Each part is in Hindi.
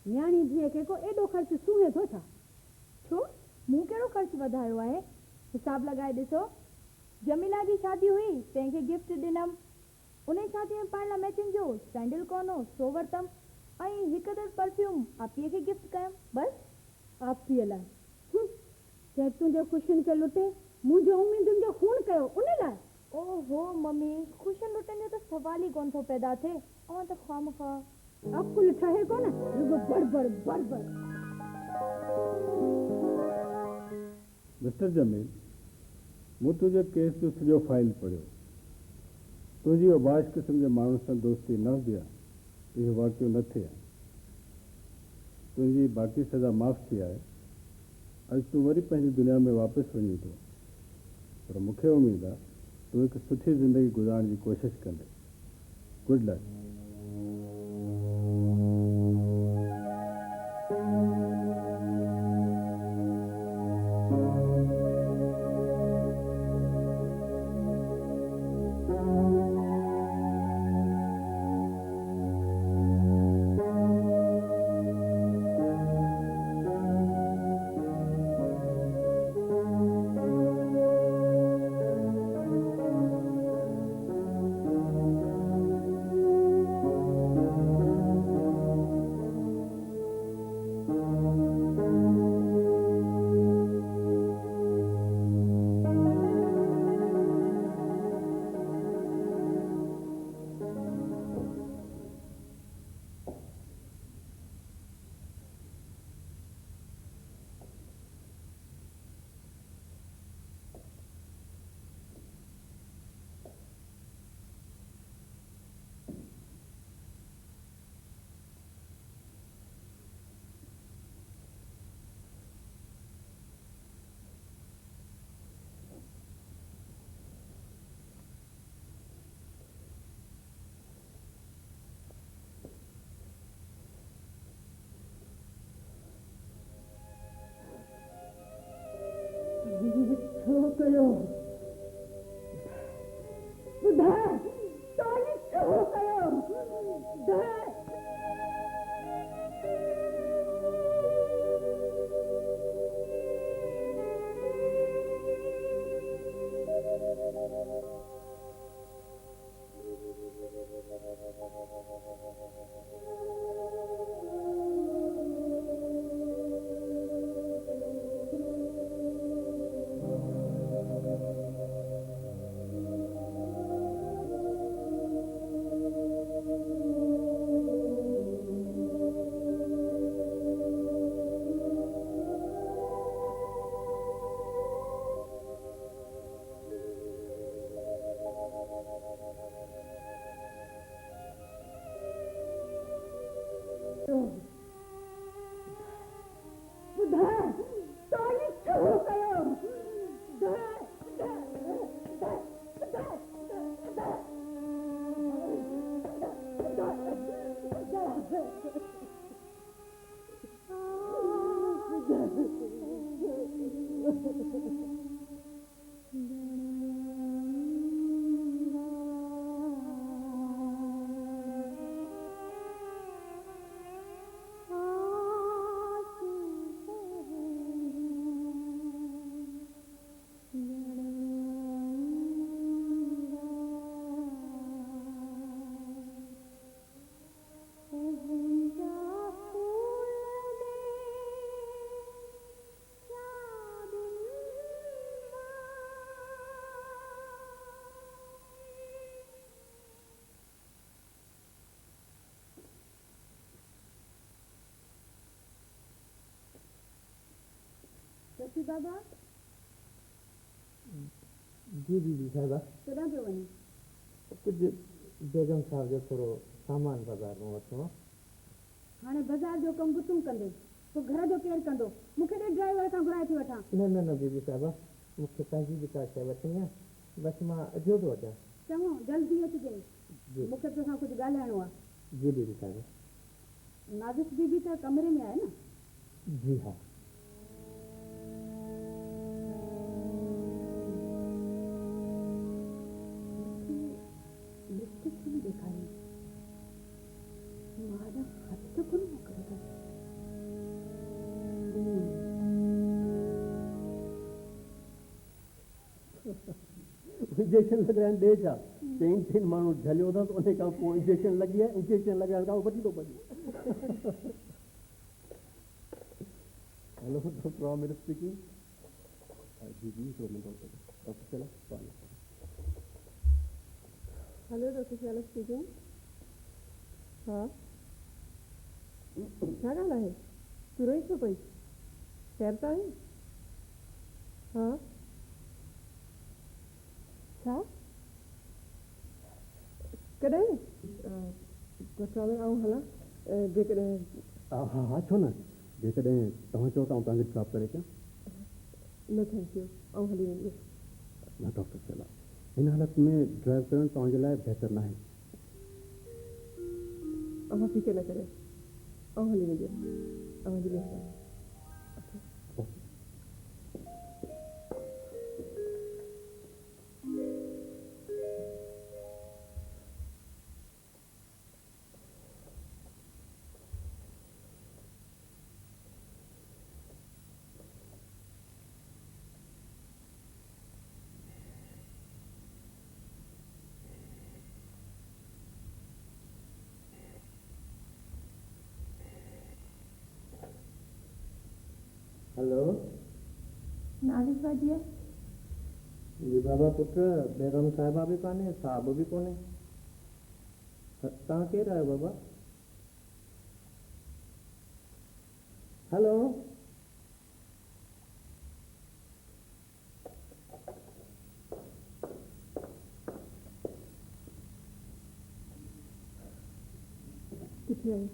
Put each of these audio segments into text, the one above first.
न्याणी धीअ खे को एॾो ख़र्च सूहे थो छा? छो मूं कहिड़ो ख़र्च वधायो आहे? हिसाब लगाए ॾिसो। जमीला जी शादी हुई, तंहिंखे गिफ्ट ॾिनमि। उन शादी में पाइण लाइ मैचिंग जो सैंडल कोन हो, सो वरितमि। ऐं हिकु दफ़ो परफ्यूम आपीअ खे गिफ्ट कयमि। बसि आपीअ लाइ चए तुंहिंजो ख़ुशियुनि खे लुटे, मुंहिंजो उमेदुनि जो खून कयो उन लाइ। ओहो मम्मी, ख़ुशियुनि लुटण जो त सवाल ई कोन थो पैदा थिए। ऐं त ख़ामख़ा अकुल ठहे कोन, रुगो बड़बड़ बड़बड़। मिस्टर जमील, मूं तुंहिंजे केस जो सॼो फाइल पढ़ियो। तुंहिंजी बाश क़िस्म जे माण्हुनि सां दोस्ती न हुजे हा इहो वाक़ियो न थिए हा। तुंहिंजी बाक़ी सज़ा माफ़ थी आहे। अॼु तूं वरी पंहिंजी दुनिया में वापसि वञी थो, पर मूंखे उमेद आहे तूं हिकु सुठी ज़िंदगी गुज़ारण जी कोशिशि कंदे। Good luck. छो कयो ॿुधाए, तव्हां छो कयो ॿुधाए। सची बाबा? जी दीदी साहिबा। केॾांहुं पियो वञे? कुझु बेगम साहब जो थोरो सामान बाज़ारि मां वठिणो आहे। हाणे बाज़ारि जो कमु बि तूं कंदे, पोइ घर जो केरु कंदो? मूंखे ॾे ड्राइवर खां घुराए थी वठां। न दीदी साहिबा, मूंखे पंहिंजी बि का शइ वठणी आहे, बसि मां अॼो थो अचां। चङो जल्दी अचिजांइ, मूंखे तोसां कुझु ॻाल्हाइणो आहे। जी दीदी साहिबा। नाज़िश बीबी त कमरे में आहे न? जी हा। लिपस्टिक छो न ॾेखारी? मां हथ त कोन मोकिलियो अथसि। इंजेक्शन लॻाइण ॾे छा चईं माण्हू झलियो अथसि उन खां पोइ इंजेक्शन लॻी आहे इंजेक्शन लॻाइण खां वठी थो भॼे हेलो डॉक्टर आमिर स्पीकिंग जी जी हिकिड़ो minute doctor Shaila hello doctor Shaila speaking हाँ छा ॻाल्हि आहे तूं रोई छो पई ख़ैर त आहे हाँ छा कॾहिं डॉक्टर आमिर आऊं हलां जेकॾहिं हा हा छो न जेकॾहिं तव्हां चओ त आउं तव्हांखे ड्रॉप करे अचां न थैंक यू आऊं हली वेंदी न डॉक्टर शैला हिन हालत में ड्राइव करणु तव्हांजे लाइ बहितर न आहे अव्हां फिकर न करियो आऊं हली वेंदी अव्हां जी महिरबानी हेलो नालिश बाजी है जी बाबा पुट बेगम साहिबा बि कान्हे साहब बि कोन्हे तव्हां केरु आहियो बाबा हेलो किथे आई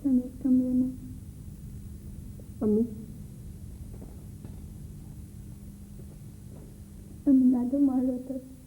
संदसि कमरे में अम्मी ॾाढो मारियो अथसि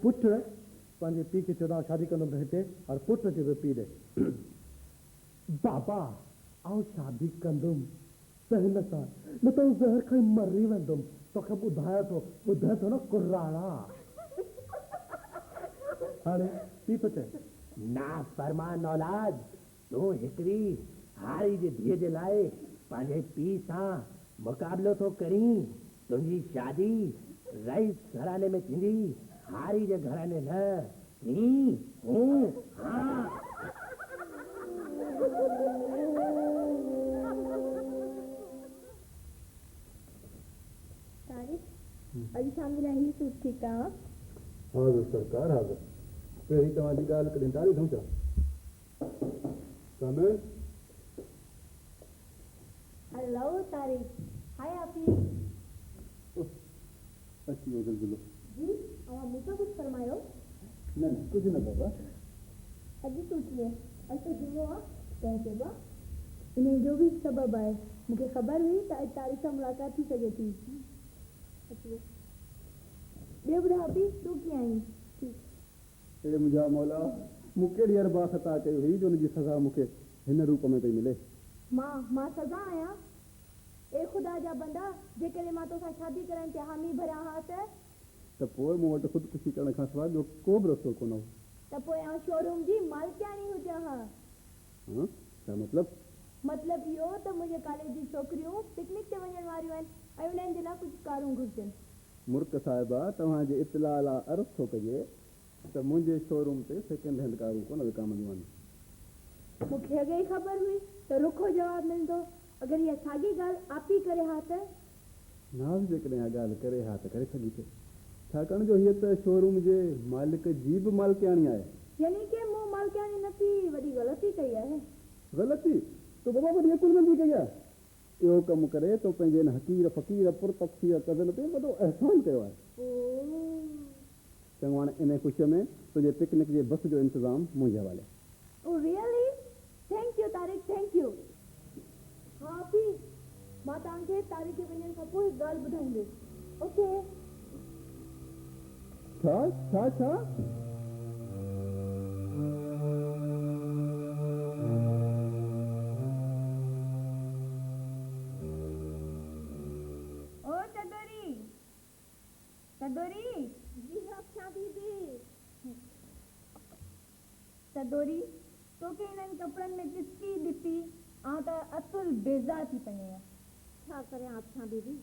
पुट पंहिंजे पीउ खे चवंदा शादी कंदुमि त हिते और पुट खे बि पीउ ॾे बाबा आउं शादी कंदुमि त हिन सां न त ज़हर खाई मरी वेंदुमि तोखे ॿुधाए थो न कुर्राड़ा हाणे पीउ थो चए ना फरमान औलाद तूं हिकिड़ी हारी जी धीअ जे लाइ पंहिंजे पीउ सां मुक़ाबिलो थो करीं तुंहिंजी शादी रईस घराने में थींदी हारी जे घराने न हाँ तारीफ़ अॼु शाम जे लाइ ही सूट ठीकु आहे हाज़िर सरकार हाज़िर पहिरीं तव्हांजी ॻाल्हि कॾहिं तारीफ़ छा कमल हेलो तारीफ़ हाय हाफ़िज़ अची वियो गुलगुलो जी अव्हां मूंसां कुझु फरमायो न कुझु न बाबा अॼु सोचिए अॼु त जुमो आहे तंहिं चइबो आहे इन जो बि सबबु आहे मूंखे ख़बर हुई त अॼु तारीख़ सां मुलाक़ात थी सघे थी ॿियो ॿुधायो हाफ़िज़ तूं कीअं आहीं हे मुंहिंजा मौला मूंखे ॾींहर बा ख़ता कई हुई जो हुनजी सज़ा मूंखे हिन रूप में पई मिले। मां सज़ा आहियां? ए ख़ुदा जा बंदा, जेकॾहिं मां तोसां शादी कराइण ते हामी भरियां हा त पोइ मूं वटि ख़ुदकुशी करण खां सवाइ ॿियो को बि रस्तो कोन हो। त पोइ आउं शोरूम जी मालिकाणी हुजां हा। छा मतिलबु इहो त मुंहिंजे कॉलेज जी छोकिरियूं पिकनिक ते वञण वारियूं आहिनि ऐं उन्हनि जे लाइ कुझु कारूं घुरिजनि। मुर्ख साहिबा, तव्हांजे इतला लाइ अर्ज़ु थो कजे त मुंहिंजे शोरूम ते सेकेंड हैंड कारूं कोन विकामंदियूं आहिनि। मूंखे अॻे ई ख़बर हुई त रुखो जवाबु मिलंदो। अगरि इहा साॻी ॻाल्हि आप ई करे हा त? नाज़ जेकॾहिं इहा ॻाल्हि करे हा त करे सघी थे, छाकाणि जो हीअ त शोरूम जे मालिक जी बि मालिकाणी आहे। यानी कि मूं मालिकाणी न थी, वॾी ग़लती कई आहे। ग़लती? तो बाबा वॾी अकुलमंदी कई आहे। इहो कमु करे तो पंहिंजे हिन हक़ीर फ़क़ीर पुरतफ़सीर कज़न ते वॾो अहसान कयो आहे। चङो, हाणे इन ख़ुशीअ में तुंहिंजे पिकनिक जे बस जो इंतज़ाम मुंहिंजे हवाले। Oh really? Thank you Tariq, thank you. हा पी, मां तव्हांखे तारिक खे वञण खां पोइ हिकु ॻाल्हि ॿुधाईंदसि। ओके? छा? सदोरी, तोखे हिननि कपिड़नि में ॾिसी ॾिसी आउं त असुल बेज़ार थी पई आहियां। छा करियां अक्षां दीदी,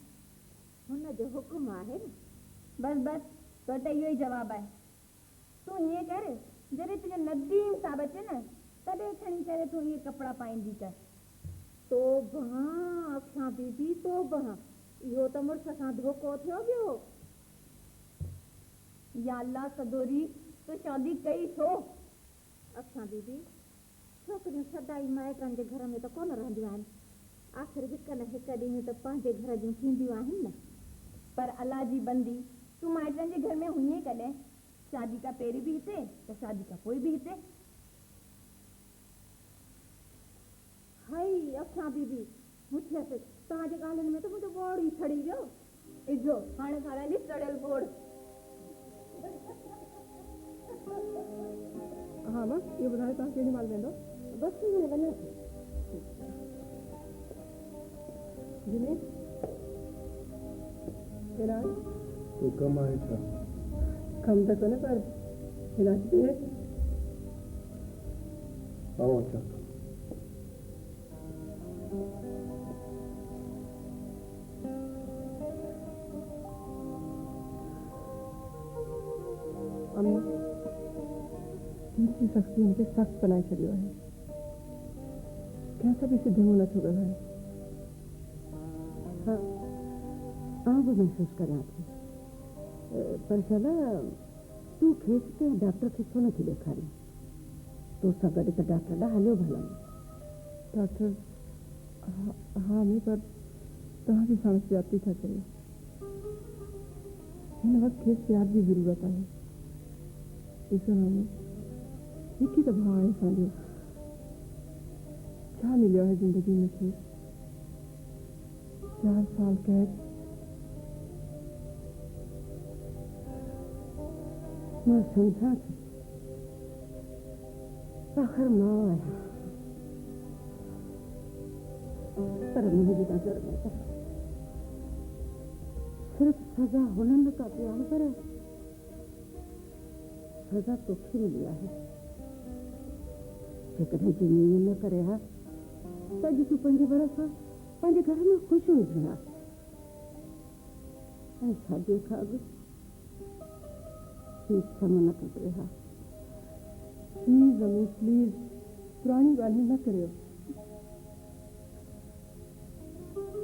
हुन जो हुकुम आहे न। बस तो वटि इहो ई जवाबु आहे। तूं हीअं कर, जॾहिं तुंहिंजो नदीम साहब अचे न तॾहिं खणी करे तूं इहे कपिड़ा पाईंदी कर। तोबा अक्षां दीदी, तोबा, इहो त मुड़ुस सां धोखो थियो ॿियो। या अल्लाह सदोरी, तूं शादी कई छो? अक्षां दीदी, छोकिरियूं सदाई माइटनि जे घर में त कोन रहंदियूं आहिनि। आख़िर हिकु न हिकु ॾींहुं त पंहिंजे घर जूं थींदियूं आहिनि न। पर अल्लाह जी बंदी, तूं माइटनि जे घर में हुईं कॾहिं? शादी खां पहिरीं बि हिते त शादी खां पोइ बि हिते। हाय अक्षां दीदी, मुठियसि तव्हांजे ॻाल्हियुनि में त मुंहिंजो बोड़ ई छड़ी वियो। इजो हाणे खाराईंदी सड़ियल बोड़। हाँ बस ये ॿुधायो तव्हां केॾी महिल वेंदो? बस में वञो। जिमी इलाज तो कम आहे छा? कम त कोन्हे पर इलाज बि आहे। आओ अच्छा। अम्मा मुंहिंजी सख़्ती मूंखे सख़्तु बनाए छॾियो आहे। कंहिंसां बि सिधे मुंहुं नथो ॻाल्हाए। हाँ, आउं बि महसूस करियां थी, पर शाला तूं खेसि के डॉक्टर खे छो नथी ॾेखारीं? तोसां गॾु त डॉक्टर ॾाढा हलियो भलनि। डॉक्टर हाँ मी, पर तव्हां बि साण ज्यादती था कयो। हिन वक़्तु खेसि प्यार जी ज़रूरत आहे। ॾिसो मामी, हिकु ई त भाउ आहे असांजो। छा मिलियो आहे ज़िंदगी में खेसि? 4 साल कैद। मां सम्झां थी, आख़िर मां आहियां, पर मुंहिंजी नज़र में त सिर्फ़ सज़ा हुननि का पियो आहे, पर सज़ा तोखे मिली आहे। जेकॾहिं ज़मीन न करे हा त अॼु तूं पंहिंजे भरोसा पंहिंजे घर में ख़ुशि हुजे हा। ऐं शादीअ खां अॻु हीउ समय न कढे हा। प्लीज़ अम्मी प्लीज़, पुराणी ॻाल्हियूं न करियो।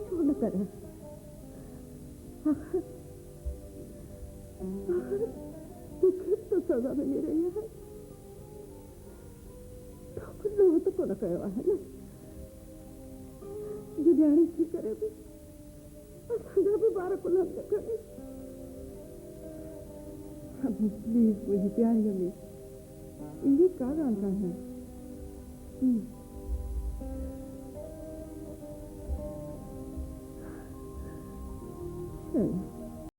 छो न करे? आख़िर तोखे तो सज़ा मिली रही है। तो लोह तो कोन कयो आहे न। जुॾियाणी थी करे बि असांजा बि ॿार कुलनि ते खणी। अम्मी प्लीज़, मुंहिंजी प्यारी अम्मी, इहे का ॻाल्हि कान्हे। चलो